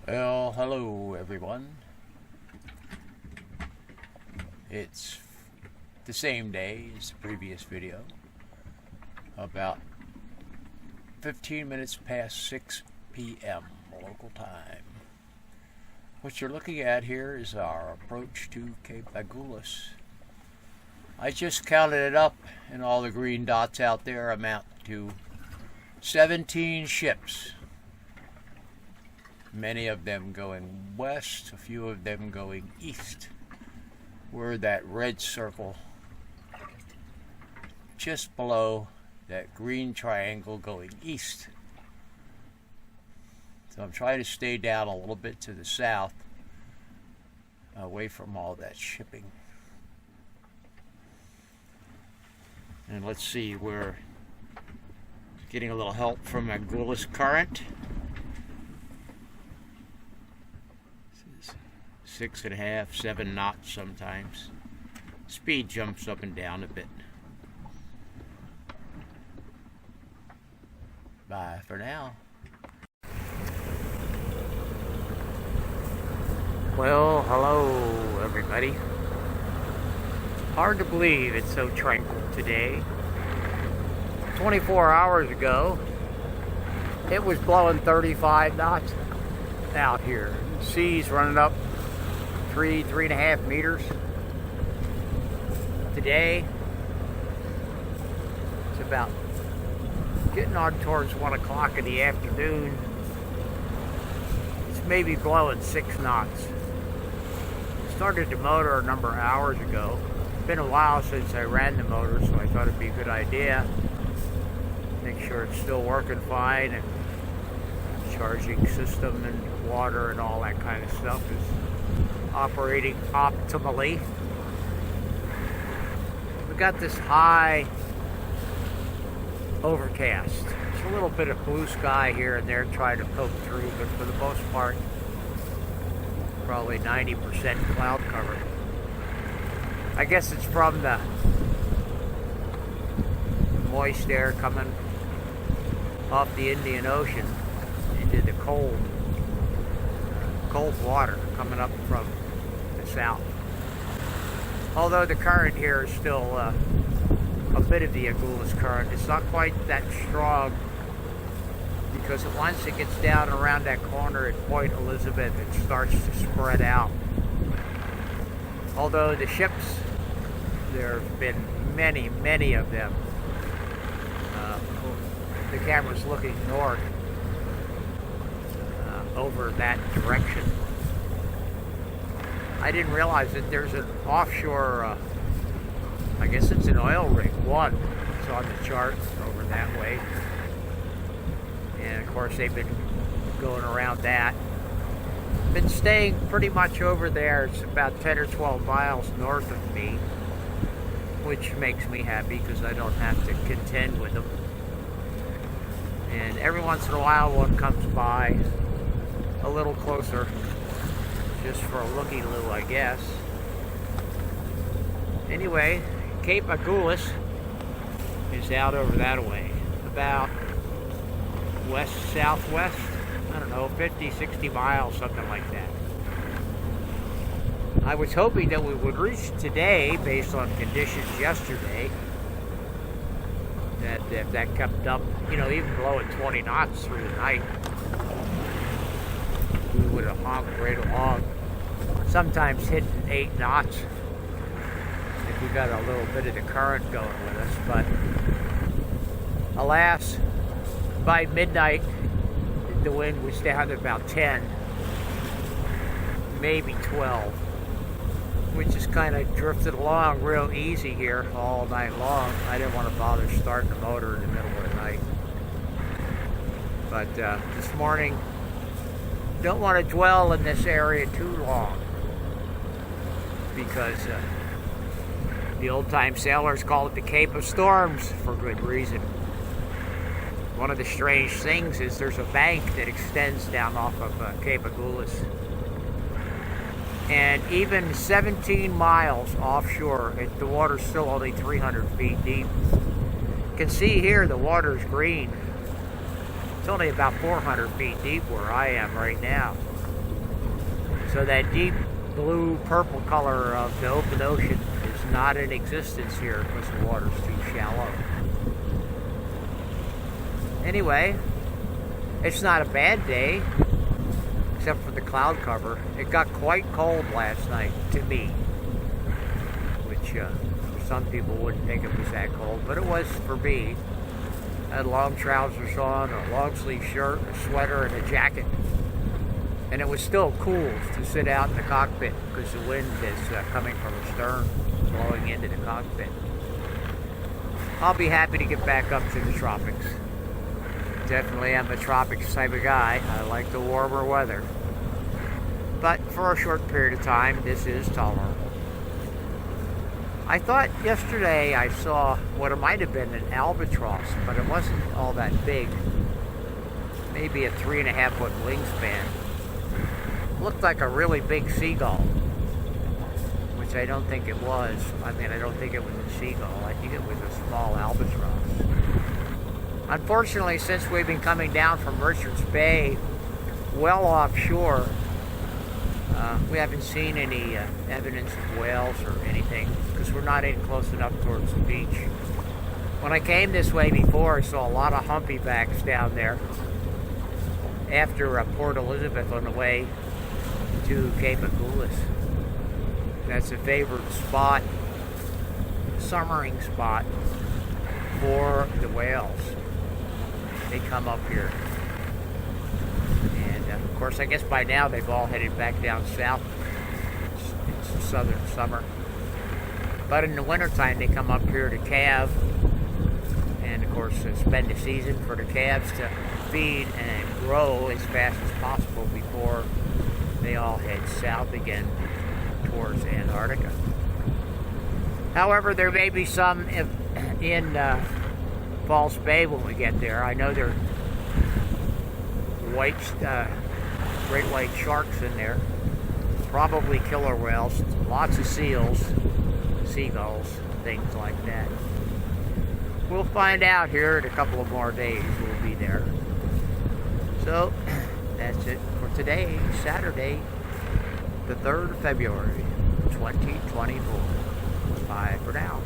Well, hello everyone. It's the same day as the previous video, about 15 minutes past 6 p.m. local time. What you're looking at here is our approach to Cape Agulhas. I just counted it up, and all the green dots out there amount to 17 ships. Many of them going west, a few of them going east. We're that red circle just below that green triangle going east. So I'm trying to stay down a little bit to the south, away from all that shipping. And let's see, we're getting a little help from Agulhas Current. 6.5, 7 knots sometimes. Speed jumps up and down a bit. Bye for now. Well, hello everybody. Hard to believe it's so tranquil today. 24 hours ago, it was blowing 35 knots out here. Seas running up 3.5 meters. Today, it's about getting on towards 1 o'clock in the afternoon. It's maybe blowing 6 knots. Started the motor a number of hours ago. It's been a while since I ran the motor, so I thought it'd be a good idea. Make sure it's still working fine, and charging system and water and all that kind of stuff is operating optimally. We got this high overcast. There's a little bit of blue sky here and there trying to poke through, but for the most part, probably 90% cloud cover. I guess it's from the moist air coming off the Indian Ocean into the cold water coming up from the south. Although the current here is still a bit of the Agulhas current, it's not quite that strong, because once it gets down around that corner at Point Elizabeth, it starts to spread out. Although the ships, there have been many of them. The camera's looking north over that direction. I didn't realize that there's an offshore, I guess it's an oil rig, one. It's on the chart over that way. And of course they've been going around that. Been staying pretty much over there. It's about 10 or 12 miles north of me, which makes me happy because I don't have to contend with them. And every once in a while one comes by a little closer, just for a looky-loo, I guess. Anyway, Cape Agulhas is out over that way, about west-southwest, I don't know, 50, 60 miles, something like that. I was hoping that we would reach today, based on conditions yesterday, that if that kept up, you know, even blowing 20 knots through the night, we would have honked right along. Sometimes hitting 8 knots if we got a little bit of the current going with us. But alas, by midnight the wind was down to about 10, maybe 12, which just kind of drifted along real easy here all night long. I didn't want to bother starting the motor in the middle of the night. But this morning, don't want to dwell in this area too long, because the old-time sailors call it the Cape of Storms for good reason. One of the strange things is there's a bank that extends down off of Cape Agulhas. And even 17 miles offshore, the water's still only 300 feet deep. You can see here the water's green. It's only about 400 feet deep where I am right now. So that deep blue purple color of the open ocean is not in existence here because the water's too shallow. Anyway, it's not a bad day except for the cloud cover. It got quite cold last night to me, which some people wouldn't think it was that cold, but it was for me. I had long trousers on, a long sleeve shirt, a sweater, and a jacket. And it was still cool to sit out in the cockpit because the wind is coming from the stern, blowing into the cockpit. I'll be happy to get back up to the tropics. Definitely am a tropics type of guy. I like the warmer weather. But for a short period of time, this is tolerable. I thought yesterday I saw what it might have been an albatross, but it wasn't all that big. Maybe a 3.5 foot wingspan. Looked like a really big seagull, which I don't think it was. I mean, I don't think it was a seagull. I think it was a small albatross. Unfortunately, since we've been coming down from Richards Bay, well offshore, we haven't seen any evidence of whales or anything because we're not in close enough towards the beach. When I came this way before, I saw a lot of humpybacks down there after Port Elizabeth on the way to Cape Agulhas. That's a favorite spot, summering spot for the whales. They come up here. And of course, I guess by now they've all headed back down south. It's southern summer. But in the wintertime, they come up here to calve. And of course, spend the season for the calves to feed and grow as fast as possible before they all head south again towards Antarctica. However, there may be some in False Bay when we get there. I know there are great white sharks in there, probably killer whales, lots of seals, seagulls, things like that. We'll find out here in a couple of more days. We'll be there. So that's it for today, Saturday, the 3rd of February, 2024. Bye for now.